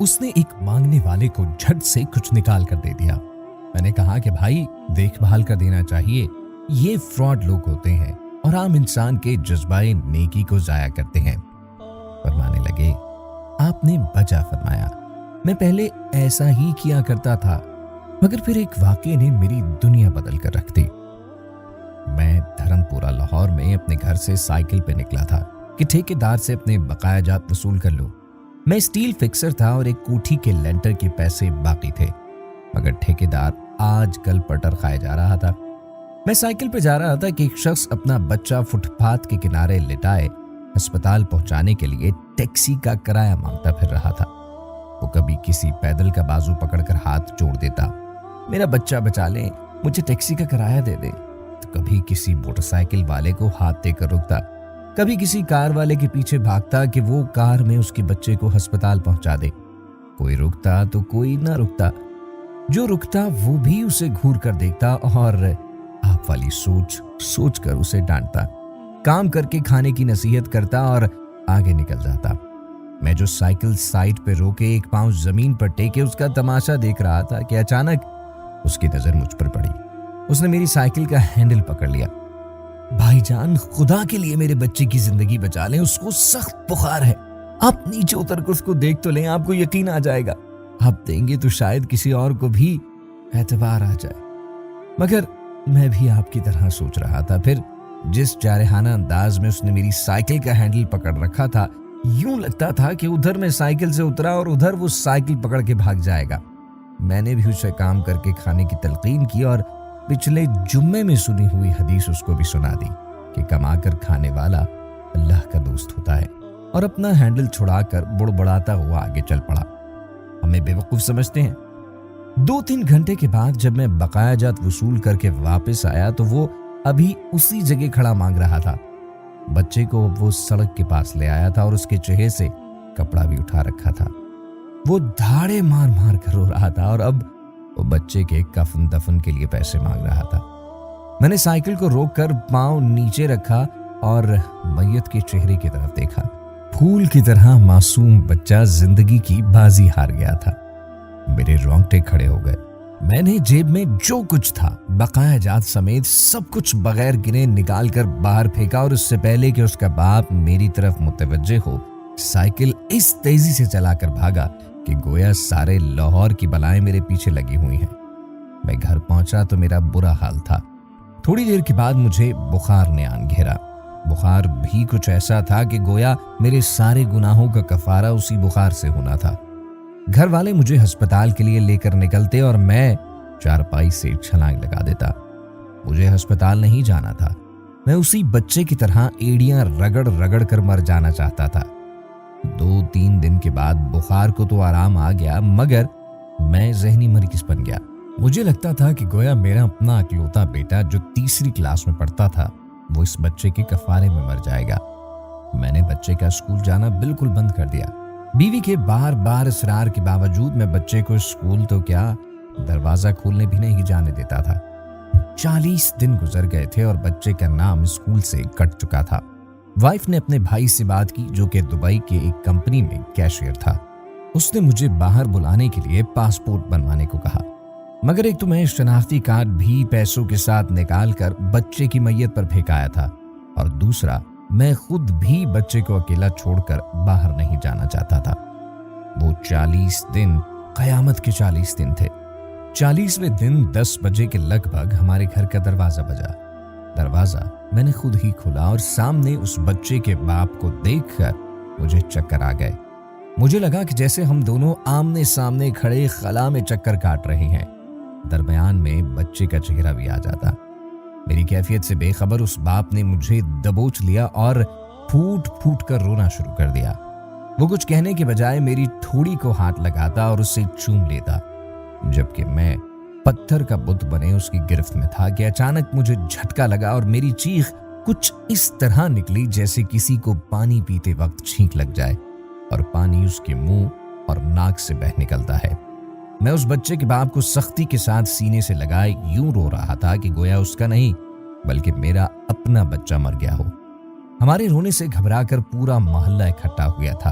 اس نے ایک مانگنے والے کو جھٹ سے کچھ نکال کر دے دیا۔ میں نے کہا کہ بھائی دیکھ بھال کر دینا چاہیے، یہ فراڈ لوگ ہوتے ہیں اور عام انسان کے جذبہ نیکی کو ضائع کرتے ہیں۔ فرمانے لگے، آپ نے بجا فرمایا، میں پہلے ایسا ہی کیا کرتا تھا، مگر پھر ایک واقعے نے میری دنیا بدل کر رکھ دی۔ میں دھرم پورہ لاہور میں اپنے گھر سے سائیکل پہ نکلا تھا کہ ٹھیکیدار سے اپنے بقایا جات وصول کر لوں۔ میں اسٹیل فکسر تھا اور ایک کوٹھی کے لینٹر کے پیسے باقی تھے، مگر ٹھیکیدار آج کل پٹر کھائے جا رہا تھا۔ میں سائیکل پہ جا رہا تھا کہ ایک شخص اپنا بچہ فٹ پاتھ کے کنارے لٹائے ہسپتال پہنچانے کے لیے ٹیکسی کا کرایہ مانگتا پھر رہا تھا۔ وہ کبھی کسی پیدل کا بازو پکڑ کر ہاتھ جوڑ دیتا، میرا بچہ بچا لیں، مجھے ٹیکسی کا کرایہ دے دیں، تو کبھی کسی موٹر سائیکل والے کو ہاتھ دے کر رکتا، کبھی کسی کار والے کے پیچھے بھاگتا کہ وہ کار میں اس کے بچے کو ہسپتال پہنچا دے۔ کوئی رکتا تو کوئی نہ رکتا، جو رکتا وہ بھی اسے گھور کر دیکھتا اور آپ والی سوچ کر اسے ڈانٹتا، کام کر کے کھانے کی نصیحت کرتا اور آگے نکل جاتا۔ میں جو سائیکل سائٹ پہ روکے ایک پاؤں زمین پر ٹیکے اس کا تماشا دیکھ رہا تھا کہ اچانک اس کی نظر مجھ پر پڑی۔ اس نے میری سائیکل کا ہینڈل پکڑ لیا۔ بھائی جان، خدا کے لیے میرے بچے کی زندگی بچا لیں، اس کو سخت بخار ہے، آپ نیچے اتر کر اس کو دیکھ تو لیں، آپ کو یقین آ جائے گا، آپ دیں گے تو شاید کسی اور کو بھی اعتبار آ جائے۔ مگر میں بھی آپ کی طرح سوچ رہا تھا۔ پھر جس جارحانہ انداز میں اس نے میری سائیکل کا ہینڈل پکڑ رکھا تھا، یوں لگتا تھا کہ ادھر میں سائیکل سے اترا اور ادھر وہ سائیکل پکڑ کے بھاگ جائے گا۔ میں نے بھی اسے کام کر کے کھانے کی تلقین کی اور پچھلے جمعے میں سنی ہوئی حدیث اس کو بھی سنا دی کہ کما کر کھانے والا اللہ کا دوست ہوتا ہے، اور اپنا ہینڈل چھڑا کر بڑبڑاتا ہوا آگے چل پڑا۔ ہمیں بیوقوف سمجھتے ہیں۔ 2-3 گھنٹے کے بعد جب میں بقایا جات وصول کر کے واپس آیا تو وہ ابھی اسی جگہ کھڑا مانگ رہا تھا۔ بچے کو وہ سڑک کے پاس لے آیا تھا اور اس کے چہرے سے کپڑا بھی اٹھا رکھا تھا۔ وہ دھاڑے مار مار کر رو رہا تھا اور اب وہ بچے کے کفن دفن کے لیے پیسے مانگ رہا تھا۔ میں نے سائیکل کو روک کر پاؤں نیچے رکھا اور میت کے چہرے کی طرف دیکھا۔ پھول کی طرح معصوم بچہ زندگی کی بازی ہار گیا تھا۔ میرے رونگٹے کھڑے ہو گئے۔ میں نے جیب میں جو کچھ تھا بقایا جات سمیت سب کچھ بغیر گنے نکال کر باہر پھینکا، اور اس سے پہلے کہ اس کا باپ میری طرف متوجہ ہو سائیکل اس تیزی سے چلا کر بھاگا کہ گویا سارے لاہور کی بلائیں میرے پیچھے لگی ہوئی ہیں۔ میں گھر پہنچا تو میرا برا حال تھا۔ تھوڑی دیر کے بعد مجھے بخار نے آن گھیرا۔ بخار بھی کچھ ایسا تھا کہ گویا میرے سارے گناہوں کا کفارہ اسی بخار سے ہونا تھا۔ گھر والے مجھے ہسپتال کے لیے لے کر نکلتے اور میں چارپائی سے چھلانگ لگا دیتا۔ مجھے ہسپتال نہیں جانا تھا، میں اسی بچے کی طرح ایڑیاں رگڑ رگڑ کر مر جانا چاہتا تھا۔ 2-3 دن کے بعد بخار کو تو آرام آ گیا، مگر میں ذہنی مریض بن گیا۔ مجھے لگتا تھا کہ گویا میرا اپنا اکلوتا بیٹا جو 3ری کلاس میں پڑھتا تھا وہ اس بچے کے کفارے میں مر جائے گا۔ میں نے بچے کا اسکول جانا بالکل بند کر دیا۔ بیوی کے بار بار اصرار کے باوجود میں بچے کو اسکول تو کیا دروازہ کھولنے بھی نہیں جانے دیتا تھا۔ 40 دن گزر گئے تھے اور بچے کا نام اسکول سے کٹ چکا تھا۔ وائف نے اپنے بھائی سے بات کی جو کہ دبئی کے ایک کمپنی میں کیشیئر تھا۔ اس نے مجھے باہر بلانے کے لیے پاسپورٹ بنوانے کو کہا، مگر ایک تو میں شناختی کارڈ بھی پیسوں کے ساتھ نکال کر بچے کی میت پر پھینکایا تھا، اور دوسرا میں خود بھی بچے کو اکیلا چھوڑ کر باہر نہیں جانا چاہتا تھا۔ وہ 40 دن قیامت کے 40 دن تھے۔ 40ویں دن 10 بجے کے لگ بھگ ہمارے گھر کا دروازہ بجا۔ دروازہ میں نے خود ہی کھولا اور سامنے اس بچے کے باپ کو دیکھ کر مجھے چکر آ گئے۔ مجھے لگا کہ جیسے ہم دونوں آمنے سامنے کھڑے خلا میں چکر کاٹ رہے ہیں۔ درمیان میں بچے کا چہرہ بھی آ جاتا۔ میری کیفیت سے بے خبر اس باپ نے مجھے دبوچ لیا اور پھوٹ پھوٹ کر رونا شروع کر دیا۔ وہ کچھ کہنے کے بجائے میری تھوڑی کو ہاتھ لگاتا اور اسے چوم لیتا، جبکہ میں پتھر کا بت بنے اس کی گرفت میں تھا کہ اچانک مجھے جھٹکا لگا اور میری چیخ کچھ اس طرح نکلی جیسے کسی کو پانی پیتے وقت چھینک لگ جائے اور پانی اس کے منہ اور ناک سے بہہ نکلتا ہے۔ میں اس بچے کے باپ کو سختی کے ساتھ سینے سے لگائے یوں رو رہا تھا کہ گویا اس کا نہیں بلکہ میرا اپنا بچہ مر گیا ہو۔ ہمارے رونے سے گھبرا کر پورا محلہ اکٹھا ہو گیا تھا۔